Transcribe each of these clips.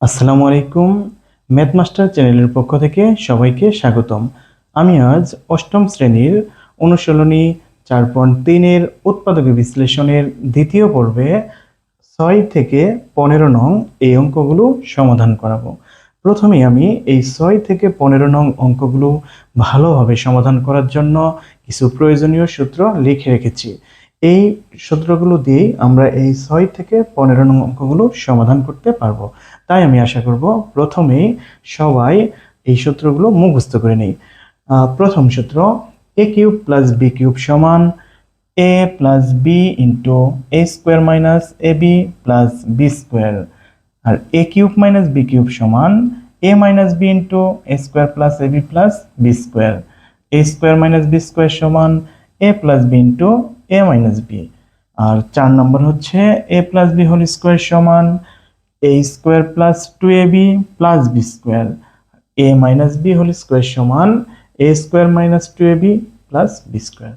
আসসালামু আলাইকুম। Math master চ্যানেলের পক্ষ থেকে সবাইকে স্বাগতম। আমি আজ অষ্টম শ্রেণীর অনুশীলনী 4.3-এর উৎপাদক বিশ্লেষণের দ্বিতীয় পর্বে 6 থেকে 15 নং এই অঙ্কগুলো সমাধান করাবো। প্রথমে আমি এই 6 থেকে 15 নং অঙ্কগুলো ভালোভাবে সমাধান করার জন্য কিছু প্রয়োজনীয় সূত্র লিখে রেখেছি। এই সূত্রগুলো দিয়েই আমরা এই 6 থেকে 15 নং অঙ্কগুলো সমাধান করতে পারবো। তাই আমি আশা করব প্রথমেই সবাই এই সূত্রগুলো মুখস্থ করে নেই। প্রথম সূত্র a cube plus b cube সমান a plus B into a square minus A B plus B square, আর a cube minus B cube সমান a minus B into a square plus A B plus B square, a square minus B square সমান a plus B into a minus B. আর 4 number হচ্ছে a plus B whole square সমান a square plus 2ab plus B square, a minus B whole square সমান a square minus 2ab plus B square.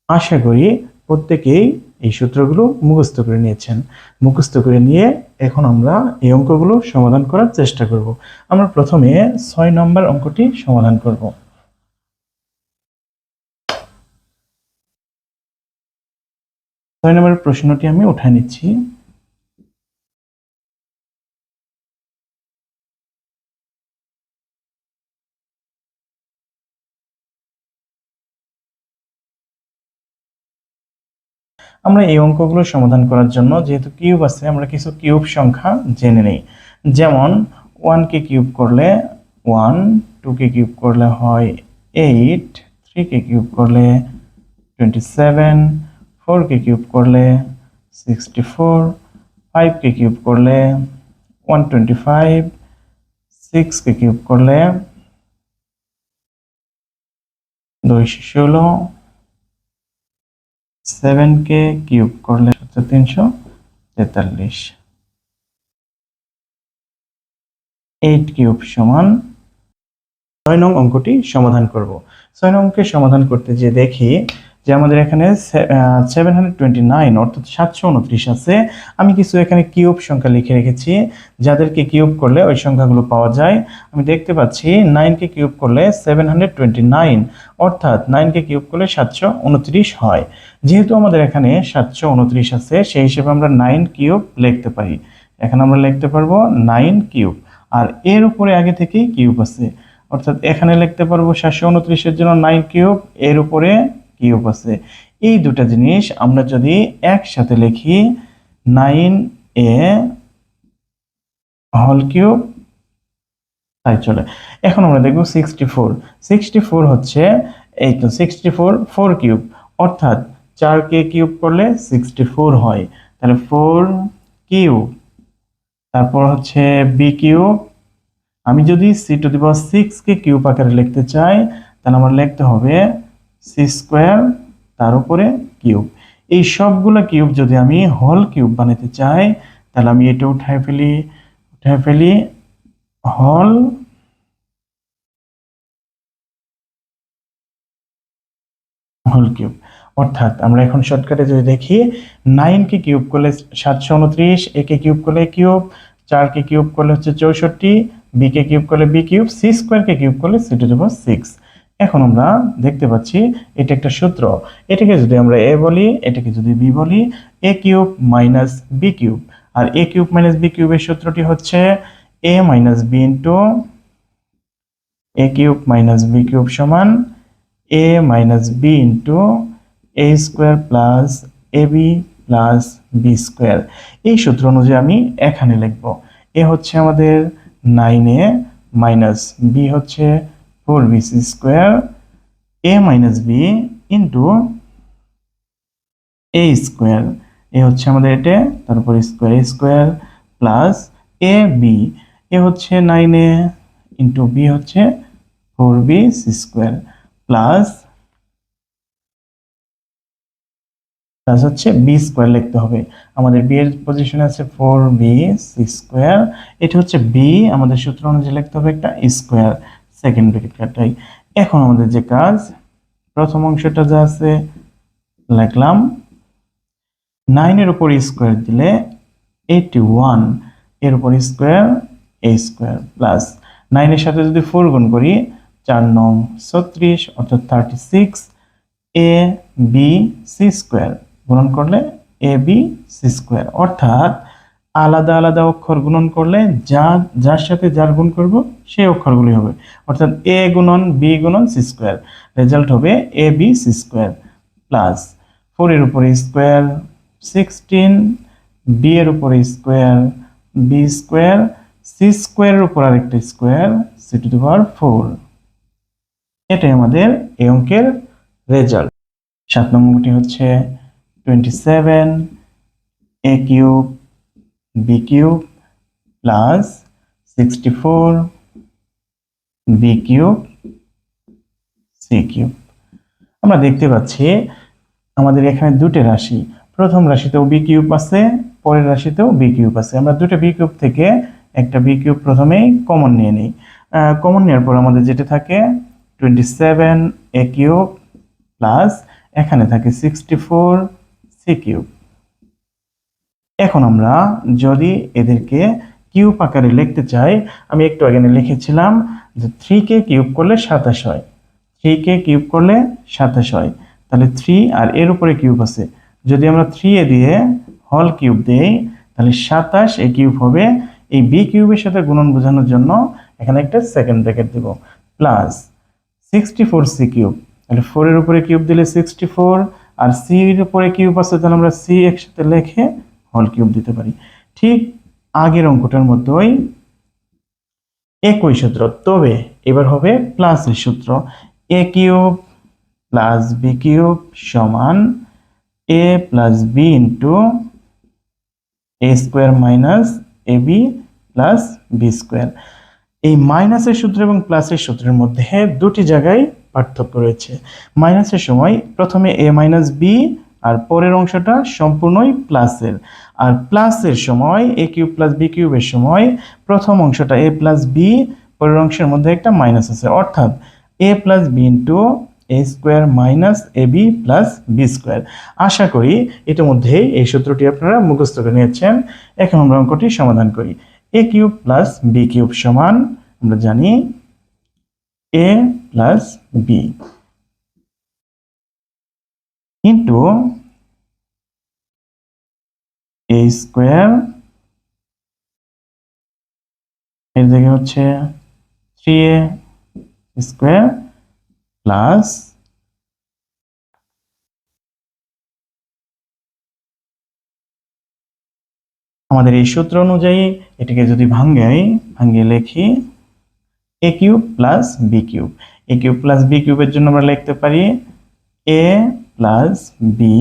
আশা করি প্রত্যেকেই এই সূত্রগুলো মুখস্থ করে নিয়েছেন। মুখস্থ করে নিয়ে এখন আমরা এই অঙ্কগুলো সমাধান করার চেষ্টা করব। আমরা প্রথমে 6 নম্বর অঙ্কটি সমাধান করব। 6 নম্বরের প্রশ্নটি আমি উঠায় নিচ্ছি। আমরা এই অঙ্কগুলো সমাধান করার জন্য যেহেতু কিউব আছে, আমরা কিছু কিউব সংখ্যা জেনে নেই। যেমন 1 কে কিউব করলে 1, 2 কে কিউব করলে হয় 8, 3 কে কিউব করলে 27, 4 কে কিউব করলে 64, 5 কে কিউব করলে 125, 6 কে কিউব করলে 216, 7 কে কিউব করলে 343, 8 কিউব সমান 6 নং অঙ্কটি সমাধান করব। 6 নং অঙ্কের সমাধান করতে যে দেখি যে আমাদের এখানে 729 অর্থাৎ 729 আছে। আমি কিছু এখানে কিউব সংখ্যা লিখে রেখেছি, যাদেরকে কিউব করলে ওই সংখ্যাগুলো পাওয়া যায়। আমি দেখতে পাচ্ছি 9 কে কিউব করলে 729, অর্থাৎ 9 কে কিউব করলে 729 হয়। যেহেতু আমাদের এখানে 729 আছে, সেই হিসেবে আমরা 9 কিউব লিখতে পারি। এখানে আমরা লিখতে পারবো 9 কিউব, আর এর উপরে আগে থেকেই কিউব আছে, অর্থাৎ এখানে লিখতে পারবো 729-এর জন্য 9 কিউব, এর উপরে কিউব আছে। এই দুটো জিনিস আমরা যদি একসাথে লিখি 9a হোল কিউব, তাই চলে। এখন আমরা দেখব 64। 64 হচ্ছে এই তো 64 4 কিউব, অর্থাৎ 4 কে কিউব করলে 64 হয়, তাহলে 4 কিউব। তারপর হচ্ছে বি কিউব। আমি যদি সি টু দি পাওয়ার 6 কে কিউব আকারে লিখতে চাই, তাহলে আমার লিখতে হবে সি স্কোয়ার তার উপরে কিউব। এই সবগুলো কিউব যদি আমি হোল কিউব বানাতে চাই, তাহলে আমি এটা উঠায় ফেলি হোল কিউব। অর্থাৎ আমরা এখন শর্টকাটে যদি দেখি 9 কে কিউব করলে 729, এ কে কিউব করলে কিউব, 4 কে কিউব করলে হচ্ছে 64, বি কে কিউব করলে B cube, C square K cube করলে সি টু দি পাওয়ার 6। এখন আমরা দেখতে পাচ্ছি এটা একটা সূত্র। এটাকে যদি আমরা এ বলি, এটাকে যদি বি বলি, A cube minus B cube. আর এ কিউব মাইনাস বি কিউবের সূত্রটি হচ্ছে A minus B into A cube minus B cube সমান a minus B into A square plus A B plus B square. এই সূত্র অনুযায়ী আমি এখানে লিখব এ হচ্ছে আমাদের 9a মাইনাস বি হচ্ছে 4bc square, A minus B into A square, এ হচ্ছে আমাদের এটা, তারপর square A square plus A B, এ হচ্ছে 9a ইন্টু বি হচ্ছে 4bc স্কোয়ার প্লাস হচ্ছে বি স্কোয়ার লিখতে হবে। আমাদের বি এর পজিশনে আছে 4bc স্কোয়ার, এটা হচ্ছে বি, আমাদের সূত্র অনুযায়ী লিখতে হবে একটা স্কোয়ার, সেকেন্ড ব্র্যাকেট কাটাই। এখন আমাদের যে কাজ, প্রথম অংশটা যা আছে লিখলাম, 9 এর উপর স্কোয়ার দিলে 81, এর উপর স্কোয়ার এ স্কোয়ার প্লাস 9 এর সাথে যদি 4 গুণ করি 4 নং 36 অর্থাৎ 36 এ বি সি স্কোয়ার গুণন করলে এ বি সি স্কোয়ার, অর্থাৎ আলাদা আলাদা অক্ষর গুণন করলে যার সাথে যার গুণ করব সেই অক্ষরগুলি হবে, অর্থাৎ এ গুণন বি গুণন সি স্কোয়ার, রেজাল্ট হবে A B C square plus 4 এর উপরে স্কোয়ার 16, বি এর উপরে স্কোয়ার বি স্কোয়ার, সি স্কোয়ারের উপর আরেকটা স্কোয়ার সি টু দি পাওয়ার 4। এটাই আমাদের এই অঙ্কের রেজাল্ট। 7 নম্বরটি হচ্ছে 27 A cube B cube plus 64 B cube C cube. আমরা দেখতে পাচ্ছি আমাদের এখানে দুটো রাশি, প্রথম রাশিতেও বি কিউব আছে, পরের রাশিতেও বি কিউব আছে। আমরা দুটো বি কিউব থেকে একটা বি কিউব প্রথমেই কমন নিয়ে নিই। কমন নেওয়ার পর আমাদের যেটা থাকে 27 এ কিউব প্লাস এখানে থাকে 64 সি কিউব। এখন আমরা যদি এদেরকে কিউব আকারে লিখতে চাই, আমি একটু আগে লিখেছিলাম যে 3কে কিউব করলে 27 হয়, 3কে কিউব করলে 27 হয়, তাহলে 3 আর এর উপরে কিউব আছে, যদি আমরা 3 এ দিয়ে হল কিউব দেই তাহলে 27 এ কিউব হবে। এই বি কিউবের সাথে গুণন বোঝানোর জন্য এখানে একটা সেকেন্ড ব্র্যাকেট দেব প্লাস 64 সি কিউব, তাহলে 4 এর উপরে কিউব দিলে 64 আর সি এর উপরে কিউব আছে, তাহলে আমরা সি একসাথে লিখে হল কিউব দিতে পারি। ঠিক আগের অঙ্কটার মতোই একই সূত্র, তবে এবার হবে প্লাসের সূত্র। এ কিউব প্লাস বি কিউব সমান এ plus B into A square minus A B plus B square. এই মাইনাসের সূত্র এবং প্লাসের সূত্রের মধ্যে দুটি জায়গায় পার্থক্য রয়েছে। মাইনাসের সময় প্রথমে এ মাইনাস বি আর পরের অংশটা সম্পূর্ণই প্লাসের, আর প্লাসের সময় এ কিউব প্লাস বি কিউবের সময় প্রথম অংশটা এ প্লাস বি, পরের অংশের মধ্যে একটা মাইনাস আছে, অর্থাৎ এ plus B into A square minus A B plus B square. আশা করি ইতিমধ্যেই এই সূত্রটি আপনারা মুখস্থ করে নিয়েছেন। এখন আমরা অঙ্কটি সমাধান করি। এ কিউব প্লাস বি কিউব সমান আমরা জানি এ plus B into A square, এর জায়গায় হচ্ছে 3a স্কোয়ার প্লাস আমাদের এই সূত্র অনুযায়ী এটাকে যদি ভাঙিয়ে লিখি এ কিউব প্লাস বি কিউব। এ কিউব প্লাস বি কিউবের জন্য আমরা লিখতে পারি এ plus B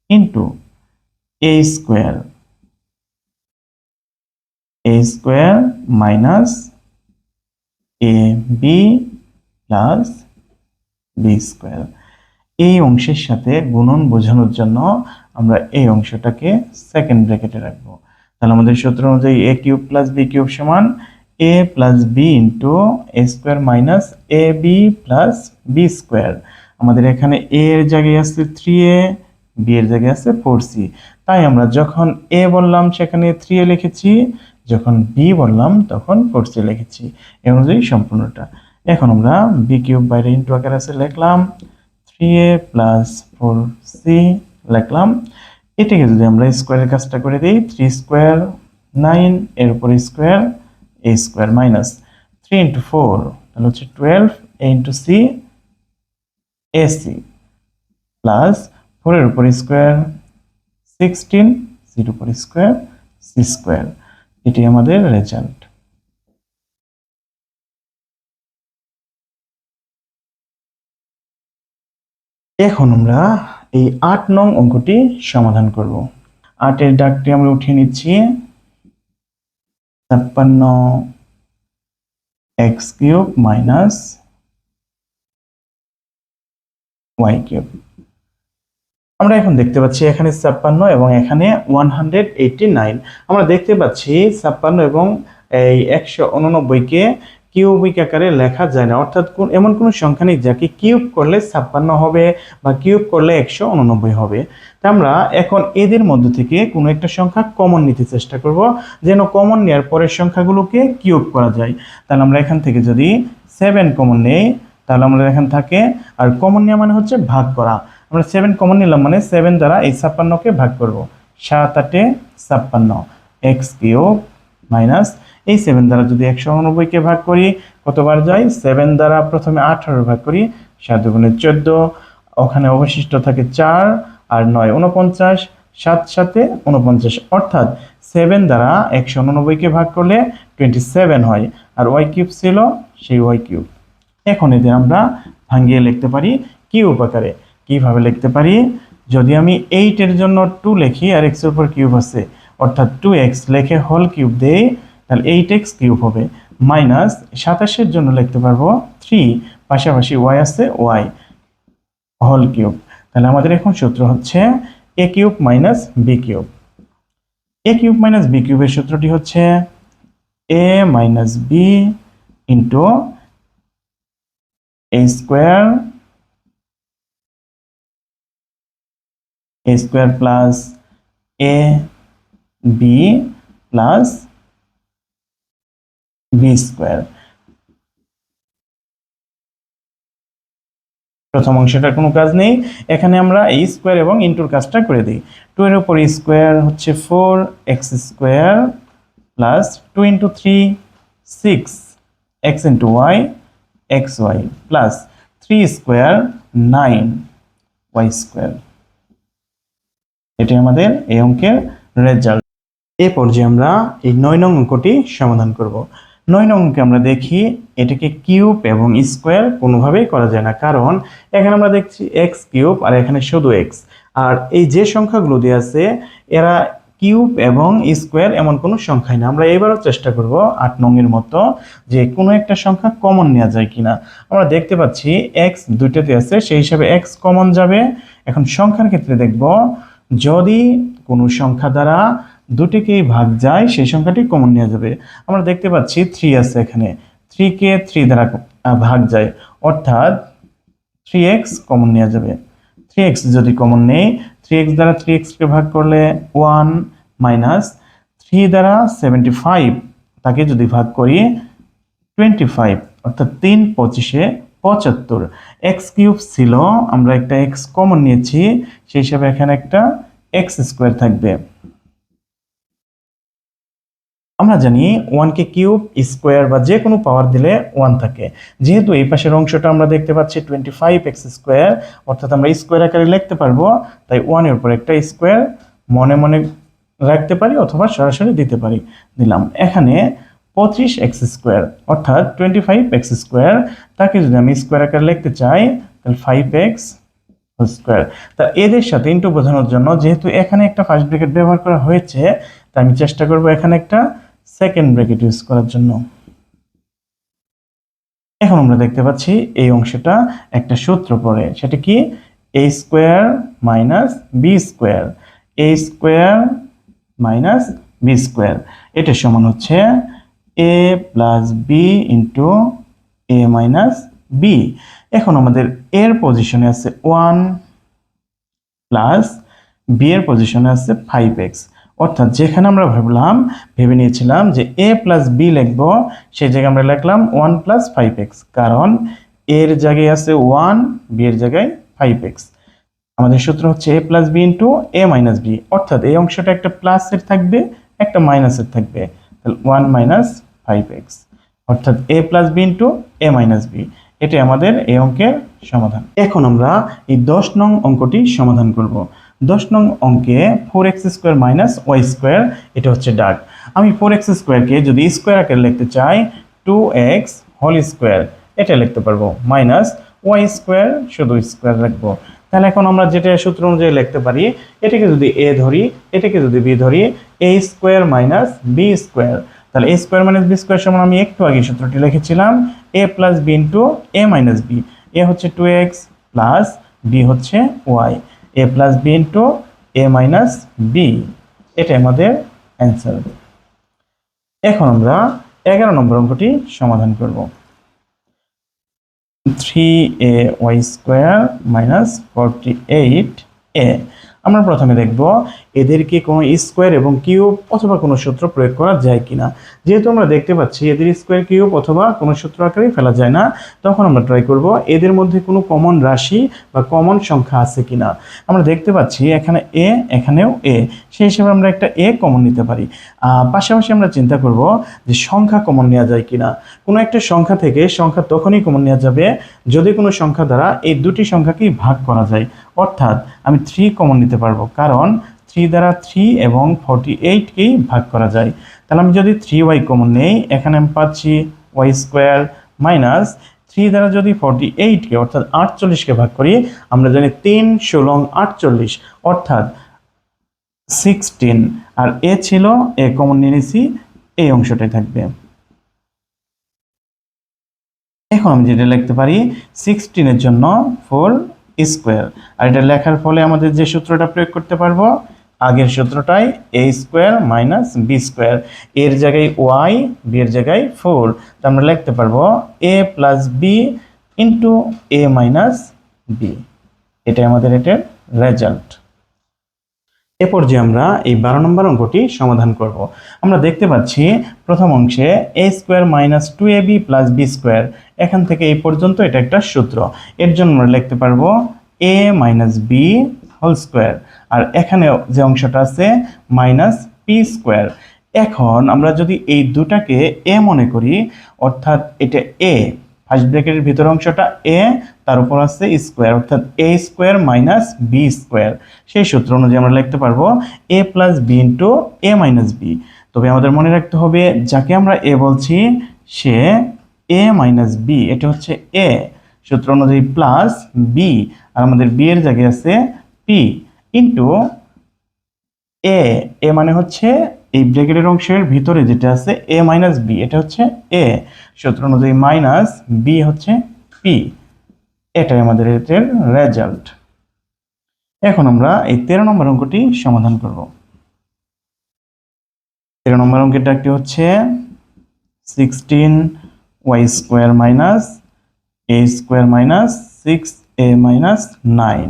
into A square minus A B plus B square. এই অংশের সাথে গুণন বোঝানোর জন্য আমরা এই অংশটাকে সেকেন্ড ব্র্যাকেটে রাখবো। তাহলে আমাদের সূত্র অনুযায়ী এ কিউব প্লাস বি কিউব সমান এ plus B into A square minus A B plus B square. আমাদের এখানে এ এর জায়গায় আছে 3a, বি এর জায়গায় আছে 4c, তাই আমরা যখন এ বললাম সেখানে 3a লিখেছি, যখন বি বললাম তখন 4c লিখেছি, এই অনুযায়ী সম্পূর্ণটা। এখন আমরা বি কিউব বাইরে ইন্টু আকারে আছে লিখলাম, 3a প্লাস 4c লিখলাম। এটাকে যদি আমরা স্কোয়ারের কাজটা করে দিই, 3 স্কোয়ার 9, এর উপর স্কোয়ার এ স্কোয়ার মাইনাস 3 ইন্টু 4 তাহলে হচ্ছে 12 এ ইন্টু সি এসি প্লাস 4 এর উপর স্কোয়ার 16, সির উপর স্কোয়ার সি স্কোয়ার। এটি আমাদের রেজাল্ট। এখন আমরা এই 8 নং অঙ্কটি সমাধান করব। 8 এর ডাকটি আমরা উঠিয়ে নিচ্ছি, 56 X cube minus Y cube. আমরা এখন দেখতে পাচ্ছি এখানে 56 এবং এখানে 189। আমরা দেখতে পাচ্ছি 56 এবং এই 189 কে কিউবিক আকারে লেখা যায় না, অর্থাৎ এমন কোনো সংখ্যা নেই যাকে কিউব করলে 56 হবে বা কিউব করলে 189 হবে। তা আমরা এখন এদের মধ্য থেকে কোনো একটা সংখ্যা কমন নিতে চেষ্টা করব, যেন কমন নেওয়ার পরের সংখ্যাগুলোকে কিউব করা যায়। তাহলে আমরা এখান থেকে যদি 7 কমন নেই, তাহলে আমরা এখান থাকে, আর কমন নেওয়া মানে হচ্ছে ভাগ করা। আমরা 7 কমন নিলাম মানে 7 দ্বারা এই 56কে ভাগ করব। 7 8 56 এক্স কিউব মাইনাস এই 7 দ্বারা যদি 189কে ভাগ করি কতবার যায়, 7 দ্বারা প্রথমে 18 ভাগ করি, 7 দুগুণে 14, ওখানে অবশিষ্ট থাকে 4 আর 9 49, 7 7 49, অর্থাৎ 7 দ্বারা 189কে ভাগ করলে 27 হয়, আর ওয়াই কিউব ছিল সেই ওয়াই কিউব। এখন এদের আমরা ভাঙিয়ে লিখতে পারি কিউব আকারে। কিভাবে লিখতে পারি, যদি আমি 8 এর জন্য 2 লিখি আর x এর উপর কিউব আছে, অর্থাৎ 2x লিখে হোল কিউব দেই, তাহলে 8x কিউব হবে, মাইনাস 27 এর জন্য লিখতে পারবো 3, পাশাপাশি y আছে y হোল কিউব। তাহলে আমাদের এখন সূত্র হচ্ছে a cube minus b cube. a cube minus b কিউবের সূত্রটি হচ্ছে a minus b into a square plus a b plus b square. প্রথম অংশটার কোনো কাজ নেই, এখানে আমরা এই স্কোয়ার এবং ইন্টুর কাজটা করে দিই। 2 এর উপর স্কোয়ার হচ্ছে 4x square plus 2 into 3 6 x into y xy plus 3 square 9 y square. এটি আমাদের এই অঙ্কের রেজাল্ট। এই পর্যায়ে আমরা এই 9 নং অঙ্কটি সমাধান করব। 9 নং অঙ্কে আমরা দেখি এটাকে কিউব এবং স্কোয়ার কোনোভাবেই করা যায় না, কারণ এখানে আমরা দেখছি এক্স কিউব আর এখানে শুধু এক্স, আর এই যে সংখ্যাগুলো দেওয়া আছে এরা কিউব এবং স্কোয়ার এমন কোনো সংখ্যাই না। আমরা এবারও চেষ্টা করব 8 নং এর মতো যে কোনো একটা সংখ্যা কমন নেওয়া যায় কিনা। আমরা দেখতে পাচ্ছি এক্স দুইটাতে আছে, সেই হিসাবে এক্স কমন যাবে। এখন সংখ্যার ক্ষেত্রে দেখব যদি কোনো সংখ্যা দ্বারা দুটিকেই ভাগ যায় সেই সংখ্যাটি কমন নেওয়া যাবে। আমরা দেখতে পাচ্ছি 3 আছে, এখানে 3 কে 3 দ্বারা ভাগ যায়, অর্থাৎ 3x কমন নেওয়া যাবে। 3x যদি কমন নেই, 3x দ্বারা 3x কে ভাগ করলে 1 মাইনাস 3 দ্বারা 75 তাকে যদি ভাগ করি 25, অর্থাৎ 3 25 75। এক্স কিউব ছিল, আমরা একটা x কমন নিয়েছি, সেই হিসাবে এখানে একটা x স্কোয়ার থাকবে। আমরা জানি 1 কে কিউব স্কোয়ার বা যে কোনো পাওয়ার দিলে 1 থাকে, যেহেতু এই পাশের অংশটা আমরা দেখতে পাচ্ছি 25x স্কোয়ার, অর্থাৎ আমরা স্কোয়ার আকারে লিখতে পারবো, তাই 1 এর উপর একটা স্কোয়ার মনে মনে রাখতে পারি অথবা সরাসরি দিতে পারি, দিলাম। এখানে 25x স্কোয়ার অর্থাৎ 25x স্কোয়ার, তাকে যদি আমি স্কোয়ার আকারে লিখতে চাই তাহলে 5x স্কোয়ার। তা এদের সাথে ইন্টু বোঝানোর জন্য যেহেতু এখানে একটা ফার্স্ট ব্র্যাকেট ব্যবহার করা হয়েছে, তাই আমি চেষ্টা করব এখানে একটা সেকেন্ড ব্র্যাকেট ইউজ করার জন্য। এখন আমরা দেখতে পাচ্ছি এই অংশটা একটা সূত্র পড়ে, সেটা কি a square minus B square, a square minus B square, এটা সমান হচ্ছে a plus B into a minus b. এখন আমাদের এর পজিশনে আছে 1 প্লাস বি এর পজিশনে আছে 5x, অর্থাৎ যেখানে আমরা ভেবে নিয়েছিলাম যে a প্লাস বি লিখবো, সেই জায়গায় আমরা লিখলাম 1 প্লাস 5x, কারণ এর জায়গায় আছে 1, বি এর জায়গায় 5x। আমাদের সূত্র হচ্ছে a plus B into a minus b, অর্থাৎ এই অংশটা একটা প্লাসের থাকবে একটা মাইনাসের থাকবে, তাহলে 1 মাইনাস 5x, অর্থাৎ a plus B into a minus b. এটাই আমাদের এই অঙ্কের সমাধান। এখন আমরা এই 10 নং অঙ্কটি সমাধান করব। 10 নং অঙ্কে 4x square minus Y square, এটা হচ্ছে দাগ। আমি 4x স্কোয়ারকে যদি স্কোয়ার আকারে লিখতে চাই 2x হোল স্কোয়ার, এটা লিখতে পারবো, মাইনাস ওয়াই স্কোয়ার শুধু স্কোয়ার রাখবো। তাহলে এখন আমরা যেটা সূত্র অনুযায়ী লিখতে পারি, এটাকে যদি a ধরি এটাকে যদি b ধরি, a square minus B square, তাহলে a square minus B square সমান আমি একটু আগে সূত্রটি লিখেছিলাম a plus B into a minus b. a হচ্ছে 2x প্লাস b হচ্ছে y, a plus B into a minus b, এটা আমাদের অ্যান্সার। এখন আমরা 11 নম্বর অঙ্কটি সমাধান করব। 3ay square minus 48a। আমরা প্রথমে দেখব এদেরকে কোনো স্কোয়ার এবং কিউব অথবা কোনো সূত্র প্রয়োগ করা যায় কিনা। যেহেতু আমরা দেখতে পাচ্ছি এদের স্কোয়ার কিউব অথবা কোনো সূত্র আকারে ফেলা যায় না, তখন আমরা ট্রাই করব এদের মধ্যে কোনো কমন রাশি বা কমন সংখ্যা আছে কিনা। আমরা দেখতে পাচ্ছি এখানে এ, এখানেও এ, সেই হিসেবে আমরা একটা এ কমন নিতে পারি। পাশাপাশি আমরা চিন্তা করব যে সংখ্যা কমন নেওয়া যায় কিনা। কোনো একটা সংখ্যা থেকে সংখ্যা তখনই কমন নেওয়া যাবে যদি কোনো সংখ্যা দ্বারা এই দুটি সংখ্যাকেই ভাগ করা যায়। অর্থাৎ আমি 3 কমন নিতে পারবো, কারণ 3 দ্বারা 3 এবং 48কেই ভাগ করা যায়। তাহলে আমি যদি 3y কমন নেই, এখানে আমি পাচ্ছি y স্কোয়ার মাইনাস 3 দ্বারা যদি 48কে অর্থাৎ 48কে ভাগ করি, আমরা জানি 3 ষোলং 48 অর্থাৎ 16। আর এ ছিল এ কমন নিয়ে নিয়েছি, এই অংশটাই থাকবে। এখন আমি যেটা লিখতে পারি 16 জন্য 4 স্কোয়ার, আর এটা লেখার ফলে আমাদের যে সূত্রটা প্রয়োগ করতে পারবো আগের সূত্রটাই a square minus B square. এর জায়গায় ওয়াই, বি এর জায়গায় 4, তো আমরা লিখতে পারবো a plus B into a minus b. এটাই আমাদের এটার রেজাল্ট। এ পর্যায়ে আমরা এই 12 নম্বর অঙ্কটি সমাধান করব। আমরা দেখতে পাচ্ছি প্রথম অংশে a square minus 2ab plus B square, এখান থেকে এই পর্যন্ত এটা একটা সূত্র। এর জন্য আমরা লিখতে পারবো a minus B whole square, আর এখানে যে অংশটা আছে মাইনাস পি স্কোয়ার। এখন আমরা যদি এই দুটাকে এ মনে করি, অর্থাৎ এটা এ, ফার্স্ট ব্র্যাকেটের ভিতর অংশটা এ, তার উপর আছে স্কোয়ার, অর্থাৎ এ স্কোয়ার মাইনাস বি স্কোয়ার। সেই সূত্র অনুযায়ী আমরা লিখতে পারবো এ plus B into a minus B. তবে আমাদের মনে রাখতে হবে যাকে আমরা এ বলছি সে এ মাইনাস বি, এটা হচ্ছে এ, সূত্র অনুযায়ী প্লাস বি, আর আমাদের বি এর জায়গায় আছে পি ইন্টু এ। এ মানে হচ্ছে এই ব্র্যাকেটের অংশের ভিতরে যেটা আছে এ মাইনাস বি, এটা হচ্ছে এ, সূত্র অনুযায়ী মাইনাস বি হচ্ছে পি। এটাই আমাদের এর রেজাল্ট। এখন আমরা এই 13 নম্বর অঙ্কটি সমাধান করব। 13 নম্বর অঙ্কের ডাকটি হচ্ছে 16y square minus a square minus 6a minus 9।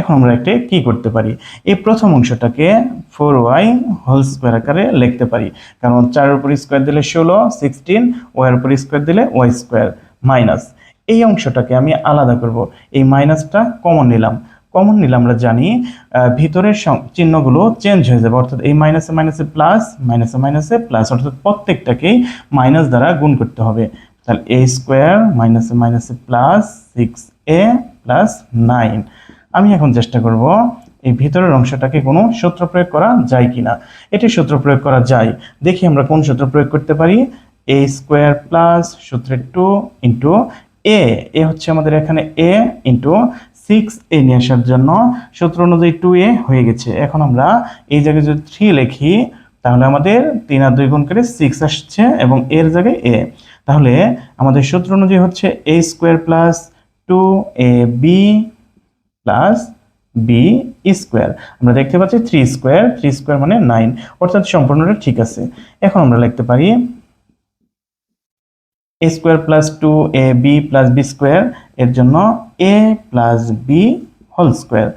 এখন আমরা একটা কি করতে পারি, এই প্রথম অংশটাকে 4y হোল স্কোয়ার আকারে লিখতে পারি, কারণ 4 এর উপর স্কোয়ার দিলে 16, 16 y এর উপর স্কোয়ার দিলে y স্কোয়ার মাইনাস। এই অংশটাকে আমি আলাদা করব, এই মাইনাসটা কমন নিলাম। কমন নিলে আমরা জানি ভিতরের চিহ্নগুলো চেঞ্জ হয়ে যাবে, অর্থাৎ এই মাইনাসে মাইনাসে প্লাস, মাইনাসে মাইনাসে প্লাস, অর্থাৎ প্রত্যেকটাকেই মাইনাস দ্বারা গুণ করতে হবে। তাহলে a স্কোয়ার মাইনাসে মাইনাসে প্লাস 6a প্লাস 9। আমি এখন চেষ্টা করব এই ভিতরের অংশটাকে কোনো সূত্র প্রয়োগ করা যায় কিনা। এটি সূত্র প্রয়োগ করা যায়, দেখি আমরা কোন সূত্র প্রয়োগ করতে পারি। a স্কোয়ার প্লাস সূত্রের 2 ইন্টু এ হচ্ছে আমাদের এখানে a ইন্টু 6a নিয়ে আসার জন্য সূত্র অনুযায়ী 2a হয়ে গেছে। এখন আমরা এই জায়গায় যদি 3 লিখি তাহলে আমাদের 3 আর 2 গুণ করে 6 আসছে এবং এর জায়গায় a। তাহলে আমাদের সূত্র অনুযায়ী হচ্ছে a square plus 2ab plus B square. আমরা দেখতে পাচ্ছি 3 স্কোয়ার, 3 স্কোয়ার মানে 9, অর্থাৎ সম্পূর্ণটা ঠিক আছে। এখন আমরা লিখতে পারি a square plus 2ab plus B square, এর জন্য a plus B whole square.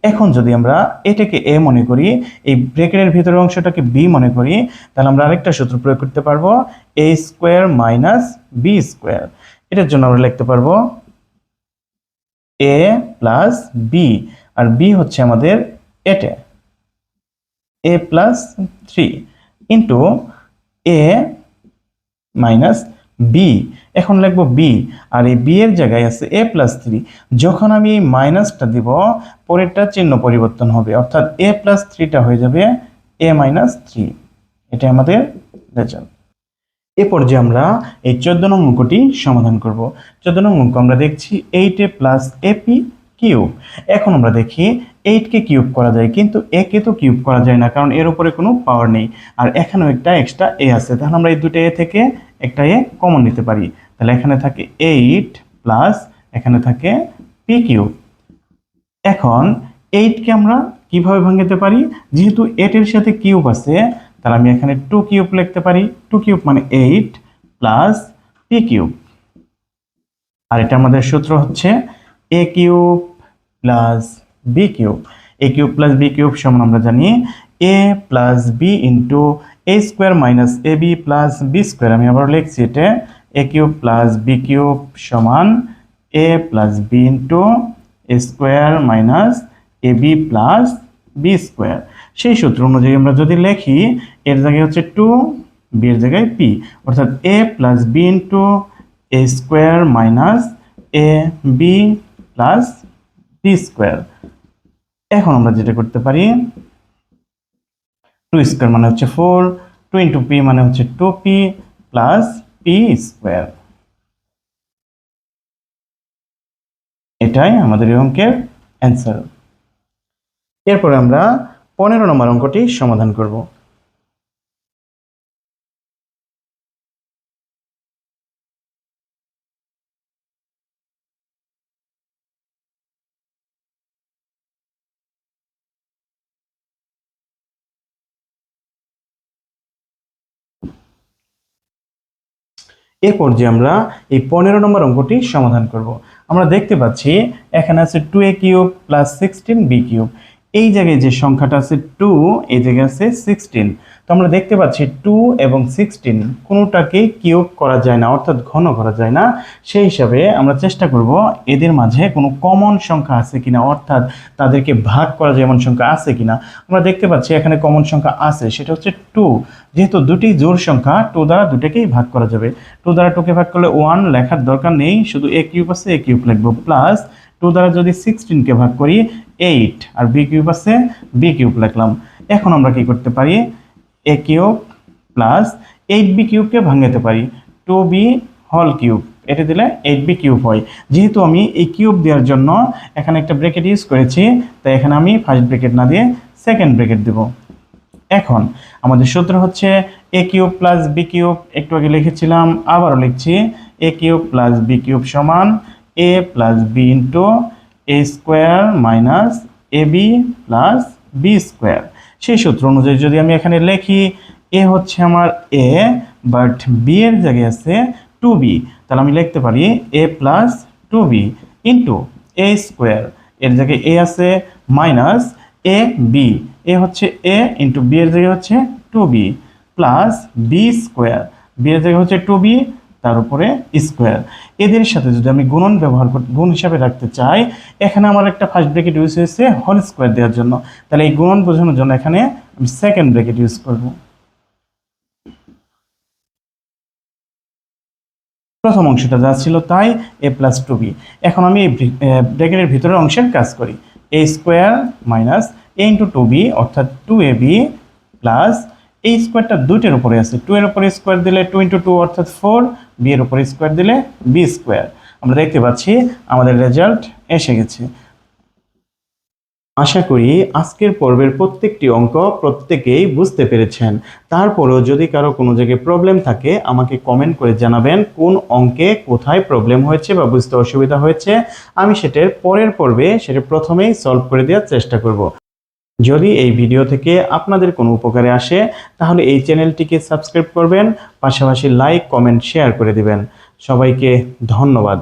এখন যদি আমরা এটাকে a মনে করি, এই ব্র্যাকেটের ভিতরের অংশটাকে b মনে করি, তাহলে আমরা আরেকটা সূত্র প্রয়োগ করতে পারবো a square minus B square. এটার জন্য আমরা লিখতে পারবো a প্লাস বি, আর b হচ্ছে আমাদের এটা a plus 3 into a minus b. এখন লিখবো বি, আর এই বি এর জায়গায় আছে a প্লাস 3। যখন আমি এই মাইনাসটা দিব পরেরটা চিহ্ন পরিবর্তন হবে, অর্থাৎ a প্লাস 3টা হয়ে যাবে a মাইনাস 3। এটা আমাদের রেজাল্ট। এ পর্যায়ে আমরা এই 14 নং অঙ্কটি সমাধান করব। 14 নং অঙ্ক আমরা দেখছি 8a প্লাস এপি কিউব। এখন আমরা দেখি 8কে কিউব করা যায়, কিন্তু a কে তো কিউব করা যায় না, কারণ এর উপরে কোনো পাওয়ার নেই, আর এখানেও একটা এক্সট্রা a আছে। তাহলে আমরা এই দুটো a থেকে একটা a কমন নিতে পারি। তাহলে এখানে থাকে 8 প্লাস এখানে থাকে পি কিউব। এখন 8কে আমরা কিভাবে ভাঙতে পারি, যেহেতু 8 এর সাথে কিউব আছে, তাহলে আমি এখানে 2 কিউব লিখতে পারি। 2 কিউব মানে 8 প্লাস পি কিউব। আর এটা আমাদের সূত্র হচ্ছে এ কিউব প্লাস বি কিউব। এ কিউব প্লাস বি কিউব সমান আমরা জানি এ plus B into A square minus A B plus B square. আমি আবার লিখছি এটা এ কিউব প্লাস বি কিউব সমান এ plus B into A square minus A B plus B square. সেই সূত্র অনুযায়ী আমরা যদি লিখি এর জায়গায় হচ্ছে টু, বি এর জায়গায় পি, অর্থাৎ এ plus B into A square minus A B plus B square. এখন আমরা যেটা করতে পারি, টু স্কোয়ার মানে হচ্ছে ফোর, টু ইন্টু পি মানে হচ্ছে two p plus p square. এটাই আমাদের এই অঙ্কের অ্যান্সার। এরপরে আমরা 15 নম্বর অঙ্কটি সমাধান করব। এরপর যে আমরা এই 15 নম্বর অঙ্কটি সমাধান করব। আমরা দেখতে পাচ্ছি এখানে আছে 2a cube plus 16b cube. এই জায়গায় যে সংখ্যাটা আছে 2, এই জায়গায় আছে 16। তো আমরা দেখতে পাচ্ছি 2 এবং 16 কোনোটাকেই কিউব করা যায় না, অর্থাৎ ঘন করা যায় না। সেই হিসাবে আমরা চেষ্টা করব এদের মাঝে কোনো কমন সংখ্যা আছে কিনা, অর্থাৎ তাদেরকে ভাগ করা যায় এমন সংখ্যা আছে কিনা। আমরা দেখতে পাচ্ছি এখানে কমন সংখ্যা আছে, সেটা হচ্ছে 2। যেহেতু দুটি জোড় সংখ্যা, 2 দ্বারা দুটাকেই ভাগ করা যাবে। 2 দ্বারা 2কে ভাগ করলে 1 লেখার দরকার নেই, শুধু a কিউব আছে a কিউব লিখব, প্লাস 2 দ্বারা যদি 16কে ভাগ করি 8, আর b কিউব আছে b কিউব লিখলাম। এখন আমরা কি করতে পারি, a কিউব প্লাস 8b কিউবকে ভাঙাতে পারি 2b হোল কিউব, এটা দিলে 8b কিউব হয়। যেহেতু আমি এই কিউব দেওয়ার জন্য এখানে একটা ব্র্যাকেট ইউজ করেছি, তাই এখানে আমি ফার্স্ট ব্র্যাকেট না দিয়ে সেকেন্ড ব্র্যাকেট দেব। এখন আমাদের সূত্র হচ্ছে এ কিউব প্লাস বি কিউব, একটু আগে লিখেছিলাম আবারও লিখছি, এ কিউব প্লাস বি কিউব সমান এ plus B into A square minus A B plus B square. সেই সূত্র অনুযায়ী যদি আমি এখানে লিখি এ হচ্ছে আমার এ, বাট বি এর জায়গায় আছে 2b, তাহলে আমি লিখতে পারি এ plus 2b into A square, এর জায়গায় এ আছে মাইনাস এ বি, এ হচ্ছে এ ইন্টু বি এর জায়গায় হচ্ছে 2b plus B square, B এর জায়গায় হচ্ছে 2b তার উপরে স্কোয়ার। এদের সাথে যদি আমি গুণন ব্যবহার গুণ হিসাবে রাখতে চাই, এখানে আমার একটা ফার্স্ট ব্র্যাকেট ইউজ হয়েছে হোল স্কোয়ার দেওয়ার জন্য, তাহলে এই গুণন বোঝানোর জন্য এখানে আমি সেকেন্ড ব্র্যাকেট ইউজ করব। প্রথম অংশটা যা ছিল তাই, এ প্লাস 2b। এখন আমি এই ব্র্যাকেটের ভিতরের অংশের কাজ করি, এ স্কোয়ার মাইনাস এ ইন্টু 2b অর্থাৎ 2ab প্লাস এই স্কোয়ারটা দুইটার উপরে আছে, 2 এর উপরে স্কোয়ার দিলে 2 ইন্টু 2 অর্থাৎ 4, বি এর উপরে স্কোয়ার দিলে বি স্কোয়ার। আমরা দেখতে পাচ্ছি আমাদের রেজাল্ট এসে গেছে। আশা করি আজকের পর্বের প্রত্যেকটি অঙ্ক প্রত্যেকেই বুঝতে পেরেছেন। তারপরেও যদি কারো কোনো জায়গায় প্রবলেম থাকে আমাকে কমেন্ট করে জানাবেন কোন অঙ্কে কোথায় প্রবলেম হয়েছে বা বুঝতে অসুবিধা হয়েছে। আমি সেটার পরের পর্বে সেটা প্রথমেই সলভ করে দেওয়ার চেষ্টা করব। যদি এই ভিডিও থেকে আপনাদের কোনো উপকারে আসে তাহলে এই চ্যানেলটিকে সাবস্ক্রাইব করবেন, পাশাপাশি লাইক কমেন্ট শেয়ার করে দিবেন। সবাইকে ধন্যবাদ।